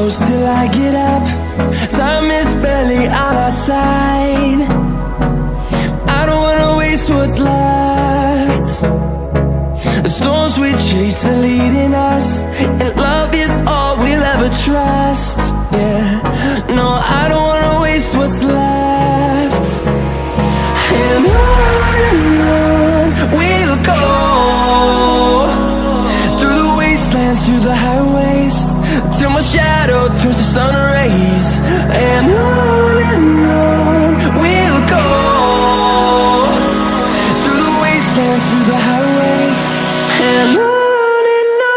close till I get up. Time is barely on our side. I don't wanna waste what's left. The storms we chase are leading us, and love is all we'll ever trust. Yeah, no, I don't wanna waste what's left. And on we'll go, through the wastelands, through the highways, till my shadow turns to sun rays. And on we'll go, through the wastelands, through the highways, and on we'll go.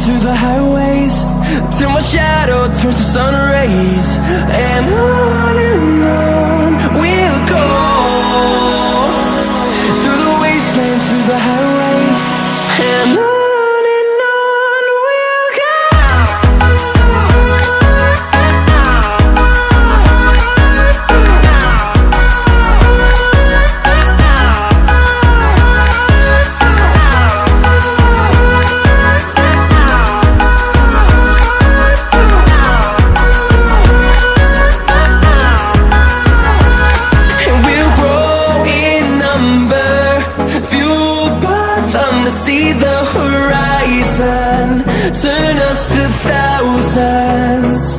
Through the highways, till my shadow turns to sun rays. And on we'll go, through the wastelands, through the highways, and on we'll go. See the horizon, turn us to thousands.